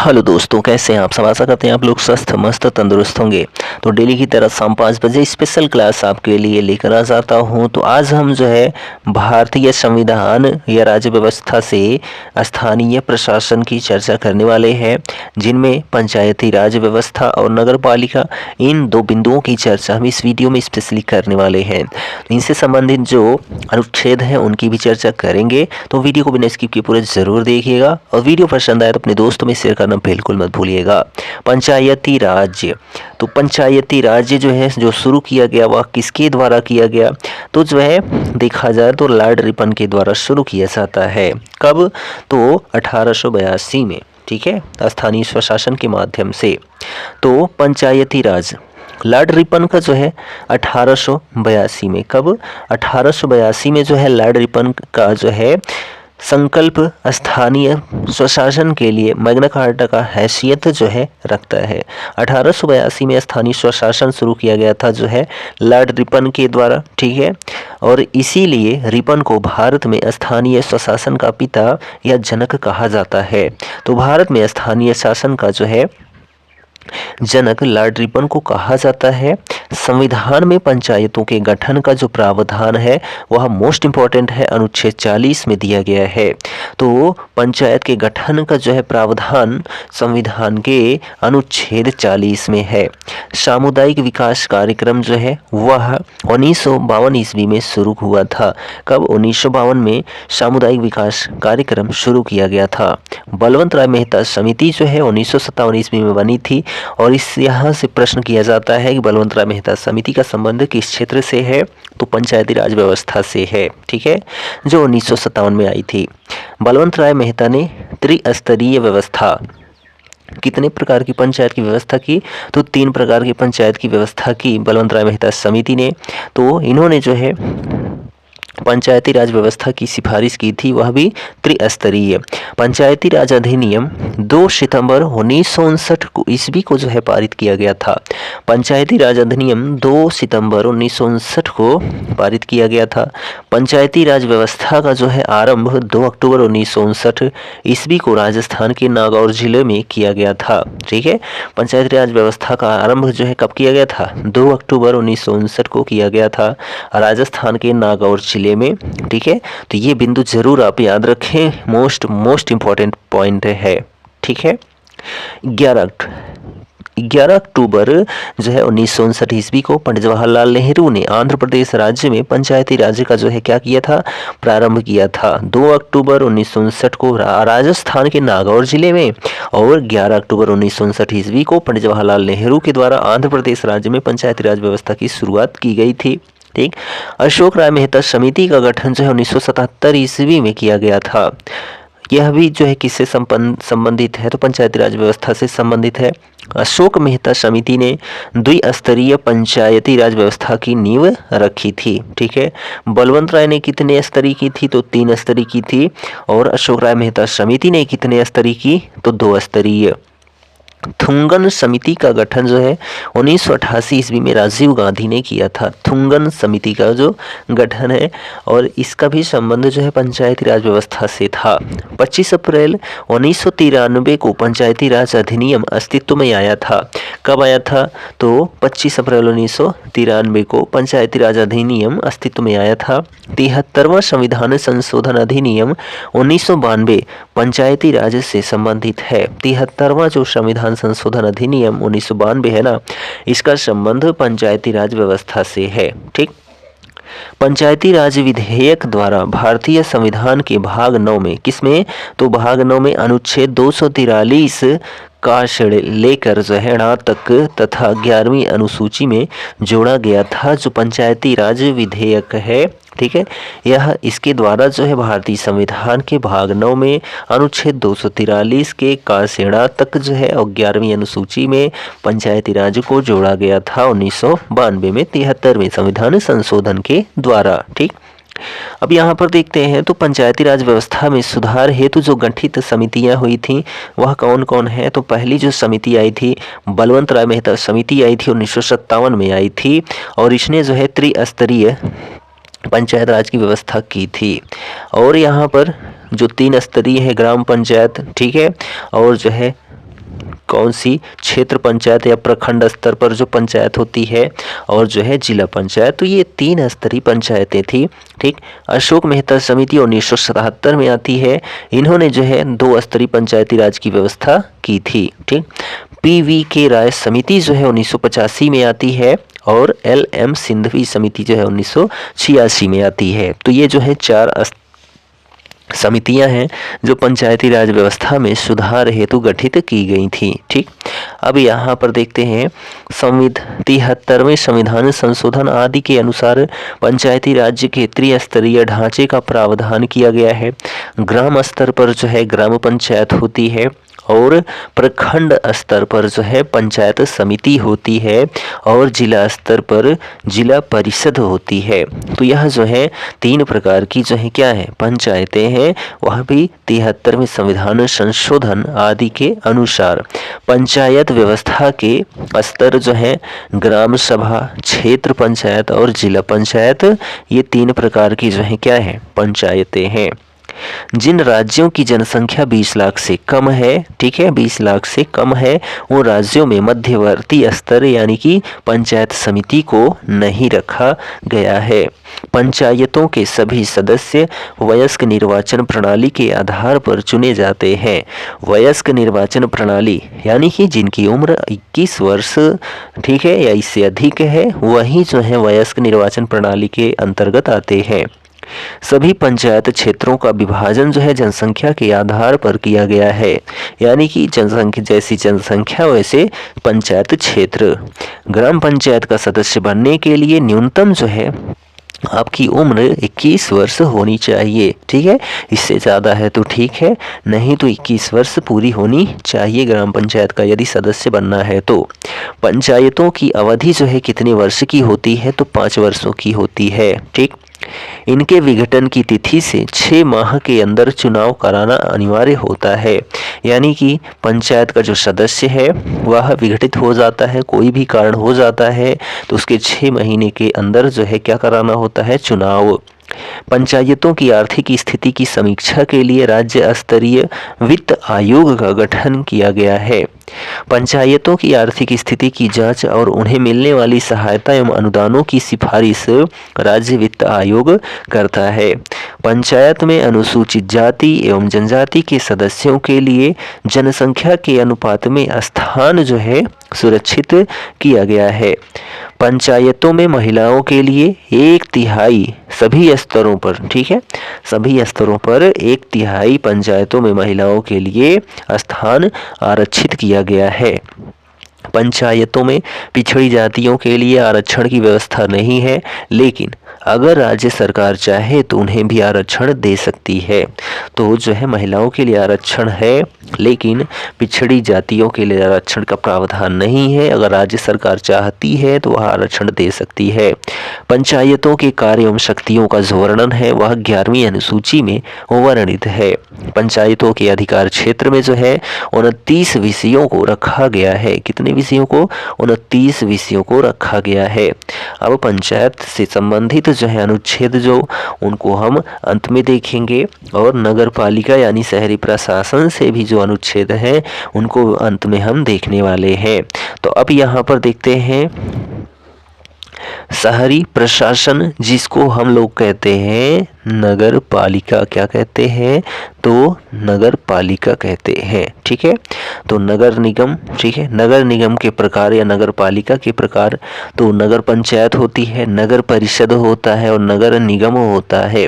Hello दोस्तों, कैसे हैं आप सब। आशा करते हैं आप लोग स्वस्थ मस्त तंदुरुस्त होंगे। तो डेली की तरह शाम 5 बजे स्पेशल क्लास आपके लिए लेकर आ जाता हूं। तो आज हम जो है भारतीय संविधान या राज्य व्यवस्था से स्थानीय प्रशासन की चर्चा करने वाले हैं, जिनमें पंचायती राज व्यवस्था और नगर पालिका, इन दो बिंदुओं की चर्चा हम इस वीडियो में स्पेशली करने वाले हैं। इनसे संबंधित जो अनुच्छेद हैं उनकी भी चर्चा करेंगे। तो वीडियो को बिना स्किप किए पूरा जरूर देखिएगा और वीडियो पसंद आए तो अपने दोस्तों में शेयर करना बिल्कुल मत भूलिएगा। पंचायती राज्य, तो पंचायती राज्य जो है जो शुरू किया गया वह किसके द्वारा किया गया, तो जो है देखा जाए तो लॉर्ड रिपन के द्वारा शुरू किया जाता है। कब, तो 1882 में, ठीक है, स्थानीय स्वशासन के माध्यम से। तो पंचायती राज लॉर्ड रिपन का जो है 1882 में, कब 1882 में जो है लॉर्ड रिपन का जो है संकल्प स्थानीय स्वशासन के लिए मैग्ना कार्टा का हैसियत जो है रखता है। 1882 में स्थानीय स्वशासन शुरू किया गया था जो है लॉर्ड रिपन के द्वारा, ठीक है। और इसीलिए रिपन को भारत में स्थानीय स्वशासन का पिता या जनक कहा जाता है। तो भारत में स्थानीय शासन का जो है जनक लॉर्ड रिपन को कहा जाता है। संविधान में पंचायतों के गठन का जो प्रावधान है वह मोस्ट इम्पॉर्टेंट है, अनुच्छेद 40 में दिया गया है। तो पंचायत के गठन का जो है प्रावधान संविधान के अनुच्छेद 40 में है। सामुदायिक विकास कार्यक्रम जो है वह 1952 ईस्वी में शुरू हुआ था। कब, 1952 में सामुदायिक विकास कार्यक्रम शुरू किया गया था। बलवंत राय मेहता समिति जो है 1957 ईस्वी में बनी थी। और इस यहाँ से प्रश्न किया जाता है कि बलवंत राय मेहता समिति का संबंध किस क्षेत्र से है, तो पंचायती राज व्यवस्था से है, ठीक है, जो 1957 में आई थी। बलवंत राय मेहता ने त्रिस्तरीय व्यवस्था, कितने प्रकार की पंचायत की व्यवस्था की, तो 3 प्रकार की पंचायत की व्यवस्था की बलवंत राय मेहता समिति ने। तो इन्होंने जो है पंचायती राज व्यवस्था की सिफारिश की थी, वह भी त्रिस्तरीय। पंचायती राज अधिनियम 2 सितंबर 1959 को ईस्वी को जो है पारित किया गया था। पंचायती राज अधिनियम 2 सितंबर 1959 को पारित किया गया था। पंचायती राज व्यवस्था का जो है आरंभ 2 अक्टूबर 1959 ईस्वी को राजस्थान के नागौर जिले में किया गया था, ठीक है। पंचायती राज व्यवस्था का आरंभ जो है कब किया गया था, 2 अक्टूबर 1959 को किया गया था राजस्थान के नागौर जिले में, ठीक है। तो ये बिंदु जरूर आप याद रखें, मोस्ट इंपॉर्टेंट पॉइंट है, ठीक है। 11 अक्टूबर जो है 1959 ईस्वी को पंडित जवाहरलाल नेहरू ने आंध्र प्रदेश राज्य में पंचायती राज का जो है क्या किया था, प्रारंभ किया था। 2 अक्टूबर 1959 को राजस्थान के नागौर जिले में और 11 अक्टूबर 1959 ईस्वी को पंडित जवाहरलाल नेहरू के द्वारा आंध्र प्रदेश राज्य में पंचायती राज व्यवस्था की शुरुआत की गई थी, ठीक। अशोक राय मेहता समिति का गठन जो है 1977 ईस्वी में किया गया था। यह भी जो है किससे संबंधित है, तो पंचायती राज व्यवस्था से संबंधित है। अशोक मेहता समिति ने द्विस्तरीय पंचायती राज व्यवस्था की नींव रखी थी, ठीक है। बलवंत राय ने कितने स्तरीय की थी, तो 3 स्तरीय की थी। और अशोक राय मेहता समिति ने कितने स्तरीय की, तो 2 स्तरीय। थुंगन समिति का गठन जो है 1988 ईस्वी में राजीव गांधी ने किया था। थुंगन समिति का जो गठन है और इसका भी संबंध जो है पंचायती राज व्यवस्था से था। 25 अप्रैल 1993 को पंचायती राज अधिनियम अस्तित्व में आया था। कब आया था, तो 25 अप्रैल 1993 को पंचायती राज अधिनियम अस्तित्व में आया था। 73वां संविधान संशोधन अधिनियम 1992 पंचायती राज से संबंधित है। 73वां जो संविधान संशोधन अधिनियम 1992 है ना, इसका संबंध पंचायती राज व्यवस्था से है, ठीक। पंचायती राज विधेयक द्वारा भारतीय संविधान के भाग 9 में, किसमें, तो भाग 9 में अनुच्छेद 243 का से लेकर जो है तक तथा 11वीं अनुसूची में जोड़ा गया था, जो पंचायती राज विधेयक है, ठीक है। यह इसके द्वारा जो है भारतीय संविधान के भाग 9 में अनुच्छेद 243 के कासेड़ा तक जो है और 11वीं अनुसूची में पंचायती राज को जोड़ा गया था 1992 में 73वें संविधान संशोधन के द्वारा, ठीक। अब यहाँ पर देखते हैं तो पंचायती राज व्यवस्था में सुधार हेतु जो गठित समितियां हुई थी वह कौन कौन है, तो पहली जो समिति आई थी बलवंत राय मेहता समिति आई थी, 1957 में आई थी। और इसने जो है त्रिस्तरीय पंचायत राज की व्यवस्था की थी। और यहाँ पर जो 3 स्तरीय है ग्राम पंचायत, ठीक है, और जो है कौन सी क्षेत्र पंचायत या प्रखंड स्तर पर जो पंचायत होती है और जो है जिला पंचायत। तो ये 3 स्तरीय पंचायतें थी। ठीक, अशोक मेहता समिति 1977 में आती है। इन्होंने जो है 2 स्तरीय पंचायती राज की व्यवस्था की थी। ठीक, PV.K. राय समिति जो है 1985 में आती है और LM सिंघवी समिति जो है 1986 में आती है। तो ये जो है 4 समितियां हैं जो पंचायती राज व्यवस्था में सुधार हेतु गठित की गई थी। ठीक, अब यहाँ पर देखते हैं 73वें संविधान संशोधन आदि के अनुसार पंचायती राज के त्रिस्तरीय ढांचे का प्रावधान किया गया है। ग्राम स्तर पर जो है ग्राम पंचायत होती है और प्रखंड स्तर पर जो है पंचायत समिति होती है और जिला स्तर पर जिला परिषद होती है। तो यह जो है 3 प्रकार की जो है क्या है पंचायतें हैं, वह भी 73वें संविधान संशोधन आदि के अनुसार। पंचायत व्यवस्था के स्तर जो है ग्राम सभा, क्षेत्र पंचायत और जिला पंचायत, ये 3 प्रकार की जो है क्या है पंचायतें हैं। जिन राज्यों की जनसंख्या 20 लाख से कम है, ठीक है, 20 लाख से कम है, उन राज्यों में मध्यवर्ती स्तर यानी कि पंचायत समिति को नहीं रखा गया है। पंचायतों के सभी सदस्य वयस्क निर्वाचन प्रणाली के आधार पर चुने जाते हैं। वयस्क निर्वाचन प्रणाली यानी कि जिनकी उम्र 21 वर्ष, ठीक है, या इससे अधिक है, वही जो है वयस्क निर्वाचन प्रणाली के अंतर्गत आते हैं। सभी पंचायत क्षेत्रों का विभाजन जो है जनसंख्या के आधार पर किया गया है, यानी कि जनसंख्या जैसी जनसंख्या वैसे पंचायत क्षेत्र। ग्राम पंचायत का सदस्य बनने के लिए न्यूनतम जो है आपकी उम्र 21 वर्ष होनी चाहिए। ठीक है, इससे ज़्यादा है तो ठीक है, नहीं तो 21 वर्ष पूरी होनी चाहिए ग्राम पंचायत का यदि सदस्य बनना है तो। पंचायतों की अवधि जो है कितने वर्ष की होती है, तो 5 वर्षों की होती है। ठीक, इनके विघटन की तिथि से 6 माह के अंदर चुनाव कराना अनिवार्य होता है, यानी कि पंचायत का जो सदस्य है वह विघटित हो जाता है, कोई भी कारण हो जाता है, तो उसके 6 महीने के अंदर जो है क्या कराना होता है, चुनाव। पंचायतों की आर्थिक स्थिति की समीक्षा के लिए राज्य स्तरीय वित्त आयोग का गठन किया गया है। पंचायतों की आर्थिक स्थिति की जांच और उन्हें मिलने वाली सहायता एवं अनुदानों की सिफारिश राज्य वित्त आयोग करता है। पंचायत में अनुसूचित जाति एवं जनजाति के सदस्यों के लिए जनसंख्या के अनुपात में स्थान जो है सुरक्षित किया गया है। पंचायतों में महिलाओं के लिए 1/3 सभी स्तरों पर, ठीक है, सभी स्तरों पर 1/3 पंचायतों में महिलाओं के लिए स्थान आरक्षित किया गया है। पंचायतों में पिछड़ी जातियों के लिए आरक्षण की व्यवस्था नहीं है, लेकिन अगर राज्य सरकार चाहे तो उन्हें भी आरक्षण दे सकती है। तो जो है महिलाओं के लिए आरक्षण है, लेकिन पिछड़ी जातियों के लिए आरक्षण का प्रावधान नहीं है। अगर राज्य सरकार चाहती है तो वह आरक्षण दे सकती है। पंचायतों के कार्य एवं शक्तियों का जो वर्णन है वह 11वीं अनुसूची में वर्णित है। पंचायतों के अधिकार क्षेत्र में जो है 29 विषयों को रखा गया है। कितने विषयों को? 29 विषयों को रखा गया है। अब पंचायत से संबंधित जो है अनुच्छेद जो उनको हम अंत में देखेंगे, और नगर पालिका यानी शहरी प्रशासन से भी जो अनुच्छेद हैं उनको अंत में हम देखने वाले हैं। तो अब यहाँ पर देखते हैं शहरी प्रशासन, जिसको हम लोग कहते हैं नगर पालिका। क्या कहते हैं? तो नगर पालिका कहते हैं। ठीक है, तो नगर निगम, ठीक है, नगर निगम के प्रकार या नगर पालिका के प्रकार, तो नगर पंचायत होती है, नगर परिषद होता है और नगर निगम होता है।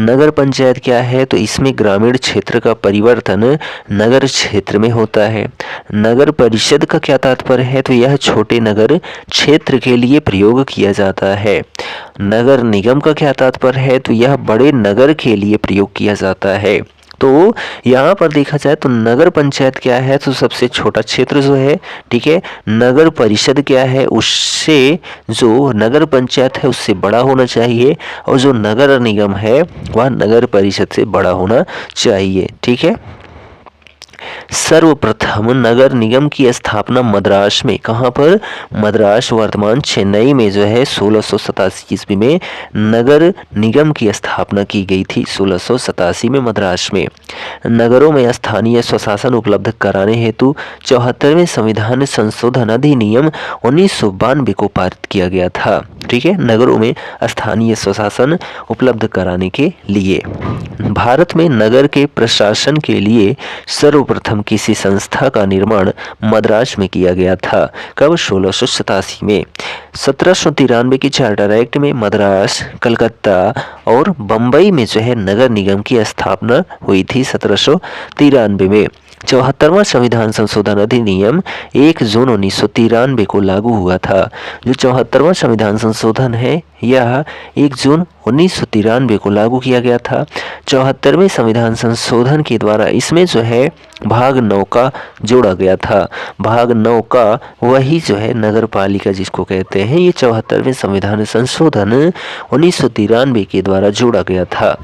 नगर पंचायत क्या है? तो इसमें ग्रामीण क्षेत्र का परिवर्तन नगर क्षेत्र में होता है। नगर परिषद का क्या तात्पर्य है? तो यह छोटे नगर क्षेत्र के लिए प्रयोग किया जाता है। नगर निगम का क्या तात्पर्य है? तो यह बड़े नगर के लिए प्रयोग किया जाता है। तो यहाँ पर देखा जाए तो नगर पंचायत क्या है? तो सबसे छोटा क्षेत्र जो है, ठीक है। नगर परिषद क्या है? उससे जो नगर पंचायत है उससे बड़ा होना चाहिए, और जो नगर निगम है वह नगर परिषद से बड़ा होना चाहिए। ठीक है, सर्वप्रथम नगर निगम की स्थापना मद्रास में, कहाँ पर? मद्रास वर्तमान चेन्नई में जो है 1687 ईस्वी में नगर निगम की स्थापना की गई थी। 1687 में मद्रास में नगरों में स्थानीय स्वशासन उपलब्ध कराने हेतु 74वें संविधान संशोधन अधिनियम 1992 को पारित किया गया था। ठीक है, नगरों में स्थानीय स्वशासन उपलब्ध कराने के लिए। भारत में नगर के प्रशासन के लिए सर्वप्रथम किसी संस्था का निर्माण मद्रास में किया गया था। कब? 1687 में। 1793 की चार्टर एक्ट में मद्रास, कलकत्ता और बम्बई में जो है नगर निगम की स्थापना हुई थी 1793 में। 74वां संविधान संशोधन अधिनियम 1 जून 1993 को लागू हुआ था। जो 74वां संविधान संशोधन है यह 1 जून 1993 को लागू किया गया था। 74वें संविधान संशोधन के द्वारा इसमें जो है भाग 9 का जोड़ा गया था। भाग 9 का वही जो है नगर पालिका जिसको कहते हैं, ये 74वें संविधान संशोधन 1993 के द्वारा जोड़ा गया था।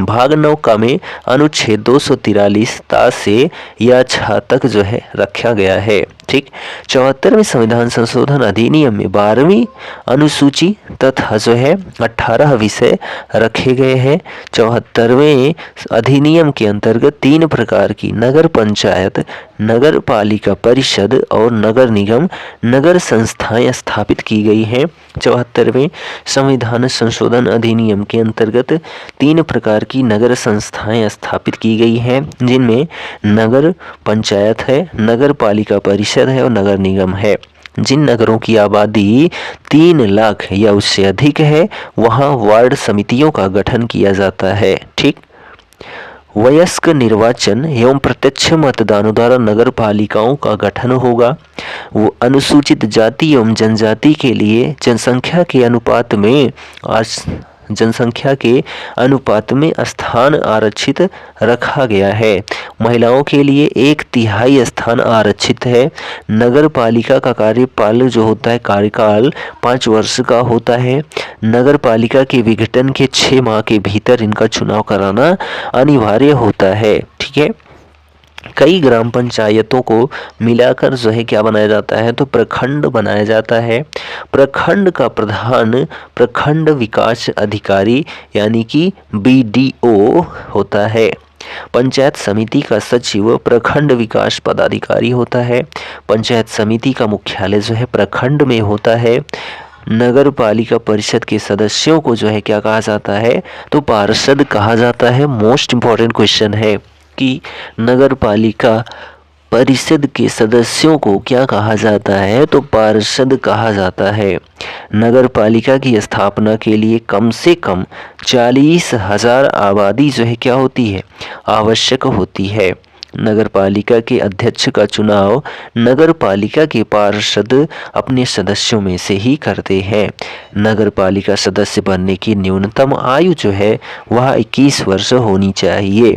भाग 9 का में अनुच्छेद 243 ता से या 6 तक जो है रखा गया है। ठीक, 74वें संविधान संशोधन अधिनियम में 12वीं अनुसूची तथा जो है 18 विषय रखे गए हैं। 74वें अधिनियम के अंतर्गत 3 प्रकार की नगर पंचायत, नगर पालिका परिषद और नगर निगम नगर संस्थाएं स्थापित की गई हैं। 74वें संविधान संशोधन अधिनियम के अंतर्गत 3 प्रकार की नगर संस्थाएं स्थापित की गई हैं, जिनमें नगर पंचायत है, नगर पालिका परिषद है और नगर निगम है। जिन नगरों की आबादी 3 लाख या उससे अधिक है वहां वार्ड समितियों का गठन किया जाता है। ठीक, वयस्क निर्वाचन एवं प्रत्यक्ष मतदान द्वारा नगर पालिकाओं का गठन होगा। वो अनुसूचित जाति एवं जनजाति के लिए जनसंख्या के अनुपात में स्थान आरक्षित रखा गया है। महिलाओं के लिए 1/3 स्थान आरक्षित है। नगर पालिका का कार्यकाल जो होता है कार्यकाल 5 वर्ष का होता है। नगर पालिका के विघटन के 6 माह के भीतर इनका चुनाव कराना अनिवार्य होता है। ठीक है, कई ग्राम पंचायतों को मिलाकर जो है क्या बनाया जाता है, तो प्रखंड बनाया जाता है। प्रखंड का प्रधान प्रखंड विकास अधिकारी यानी कि BDO होता है। पंचायत समिति का सचिव प्रखंड विकास पदाधिकारी होता है। पंचायत समिति का मुख्यालय जो है प्रखंड में होता है। नगर पालिका परिषद के सदस्यों को जो है क्या कहा जाता है, तो पार्षद कहा जाता है। मोस्ट इम्पॉर्टेंट क्वेश्चन है कि नगर पालिका परिषद के सदस्यों को क्या कहा जाता है, तो पार्षद कहा जाता है। नगर पालिका की स्थापना के लिए कम से कम 40,000 आबादी जो है क्या होती है, आवश्यक होती है। नगर पालिका के अध्यक्ष का चुनाव नगर पालिका के पार्षद अपने सदस्यों में से ही करते हैं। नगर पालिका सदस्य बनने की न्यूनतम आयु जो है वह 21 वर्ष होनी चाहिए।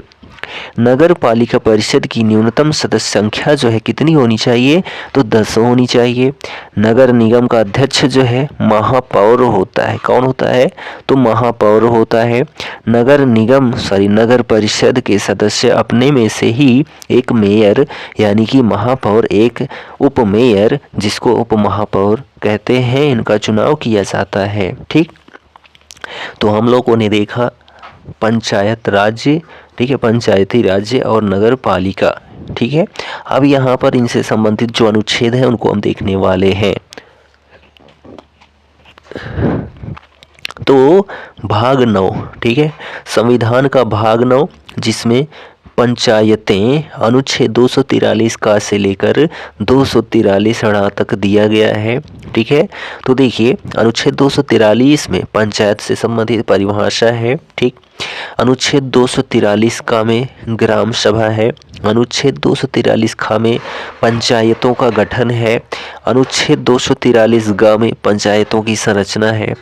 नगर पालिका परिषद की न्यूनतम सदस्य संख्या जो है कितनी होनी चाहिए, तो 10 होनी चाहिए। नगर निगम का अध्यक्ष जो है महापौर होता है। कौन होता है, तो महापौर होता है। नगर परिषद के सदस्य अपने में से ही एक मेयर यानी कि महापौर, एक उप मेयर जिसको उप महापौर कहते हैं, इनका चुनाव किया जाता है। ठीक, तो हम लोगों ने देखा पंचायत राज्य, ठीक है, पंचायती राज्य और नगर पालिका। ठीक है, अब यहाँ पर इनसे संबंधित जो अनुच्छेद है उनको हम देखने वाले हैं। तो भाग 9, ठीक है, संविधान का भाग 9 जिसमें पंचायतें अनुच्छेद 243 का से लेकर 243 तक दिया गया है। ठीक है, तो देखिए अनुच्छेद 243 में पंचायत से संबंधित परिभाषा है। ठीक, अनुच्छेद 243 का में ग्राम सभा है। अनुच्छेद 243 खा में पंचायतों का गठन है। अनुच्छेद 243 ग में पंचायतों की संरचना है।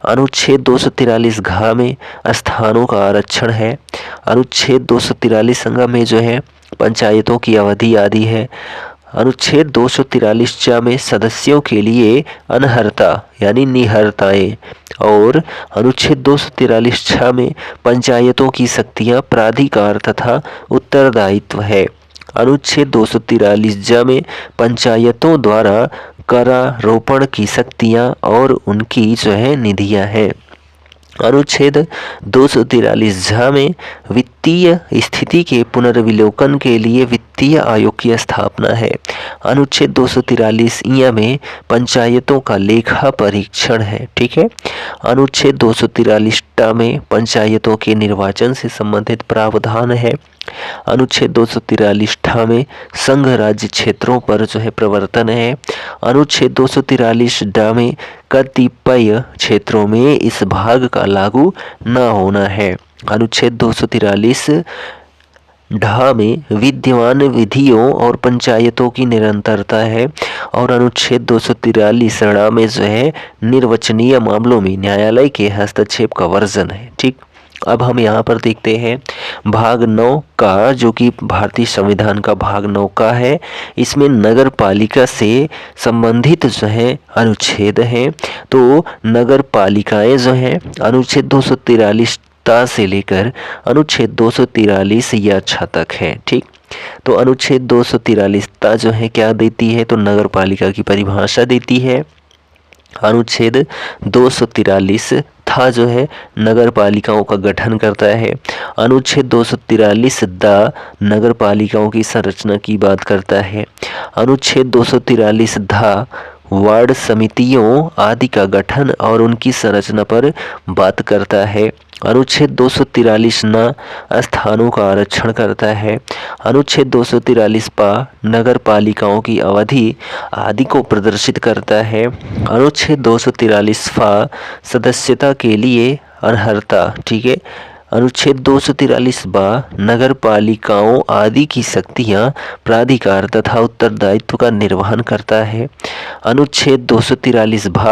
अनुच्छेद 243 घ में स्थानों का आरक्षण है। अनुच्छेद 243 संग में जो है पंचायतों की अवधि आदि है। अनुच्छेद 243 च में सदस्यों के लिए अनर्हता यानी निहर्ताएं, और अनुच्छेद 243 छ में पंचायतों की शक्तियां, प्राधिकार तथा उत्तरदायित्व है। अनुच्छेद 243 ज में पंचायतों द्वारा करारोपण की शक्तियां और उनकी जो है निधियां हैं। अनुच्छेद 243 झ में वित्तीय स्थिति के पुनर्विलोकन के लिए वित्तीय आयोग की स्थापना है। अनुच्छेद 243 इ में पंचायतों का लेखा परीक्षण है। ठीक है। अनुच्छेद 243 ट में पंचायतों के निर्वाचन से संबंधित प्रावधान है। अनुच्छेद 243 ठ में संघ राज्य क्षेत्रों पर जो है प्रवर्तन है। अनुच्छेद 243 ड में कतिपय क्षेत्रों में इस भाग का लागू न होना है। अनुच्छेद 243 ढ में विद्यमान विधियों और पंचायतों की निरंतरता है। और अनुच्छेद 243 ण में जो है निर्वचनीय मामलों में न्यायालय के हस्तक्षेप का वर्जन है। ठीक। अब हम यहाँ पर देखते हैं भाग 9 का, जो कि भारतीय संविधान का भाग 9 का है। इसमें नगर पालिका से संबंधित जो है अनुच्छेद हैं। तो नगर पालिकाएं जो हैं अनुच्छेद 243 ता से लेकर अनुच्छेद 243 या छ तक है। ठीक। तो अनुच्छेद 243 ता जो है क्या देती है, तो नगर पालिका की परिभाषा देती है। अनुच्छेद 243 था जो है नगर पालिकाओं का गठन करता है। अनुच्छेद 243 द नगर पालिकाओं की संरचना की बात करता है। अनुच्छेद 243 ध वार्ड समितियों आदि का गठन और उनकी संरचना पर बात करता है। अनुच्छेद 243 न स्थानों का आरक्षण करता है। अनुच्छेद 243 प नगर पालिकाओं की अवधि आदि को प्रदर्शित करता है। अनुच्छेद 243 फ सदस्यता के लिए अनर्हता। ठीक है। अनुच्छेद 243 ब नगर पालिकाओं आदि की शक्तियां, प्राधिकार तथा उत्तरदायित्व का निर्वहन करता है। अनुच्छेद 243 भ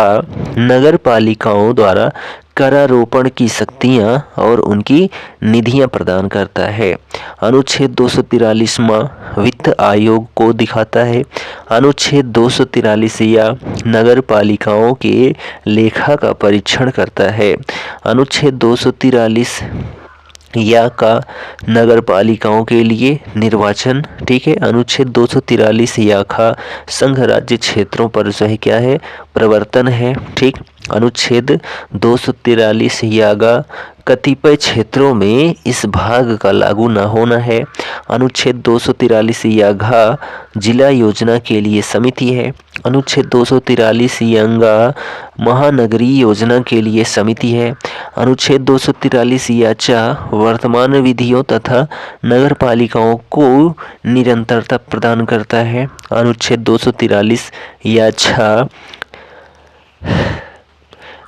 नगर पालिकाओं द्वारा करारोपण की शक्तियां और उनकी निधियां प्रदान करता है। अनुच्छेद 243 वित्त आयोग को दिखाता है। अनुच्छेद 243 या नगर पालिकाओं के लेखा का परीक्षण करता है। अनुच्छेद 243 या का नगर पालिकाओं के लिए निर्वाचन। ठीक है। अनुच्छेद 243 या का संघ राज्य क्षेत्रों पर जो है क्या है, प्रवर्तन है। ठीक। अनुच्छेद 243 या गा कतिपय क्षेत्रों में इस भाग का लागू न होना है। अनुच्छेद 243 या घ जिला योजना के लिए समिति है। अनुच्छेद 243 यंगा महानगरीय योजना के लिए समिति है। अनुच्छेद 243 या च वर्तमान विधियों तथा नगर पालिकाओं को निरंतरता प्रदान करता है। अनुच्छेद 243 या छ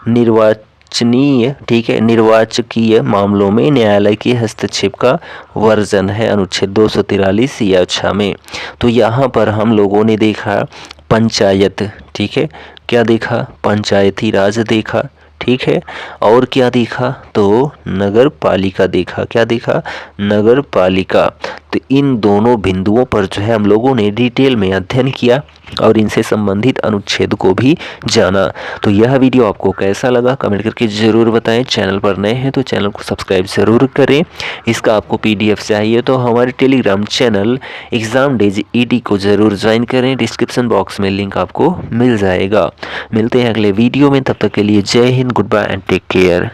निर्वाचनीय, ठीक है, निर्वाचकीय मामलों में न्यायालय के हस्तक्षेप का वर्जन है अनुच्छेद 243 या छ में। तो यहाँ पर हम लोगों ने देखा पंचायत। ठीक है। क्या देखा, पंचायती राज देखा। ठीक है। और क्या देखा, तो नगर पालिका देखा। क्या देखा, नगर पालिका। तो इन दोनों बिंदुओं पर जो है हम लोगों ने डिटेल में अध्ययन किया और इनसे संबंधित अनुच्छेद को भी जाना। तो यह वीडियो आपको कैसा लगा कमेंट करके ज़रूर बताएं। चैनल पर नए हैं तो चैनल को सब्सक्राइब ज़रूर करें। इसका आपको PDF चाहिए तो हमारे Telegram channel exam days ED को ज़रूर ज्वाइन करें। डिस्क्रिप्शन बॉक्स में लिंक आपको मिल जाएगा। मिलते हैं अगले वीडियो में, तब तक के लिए जय Hind, goodbye and take care.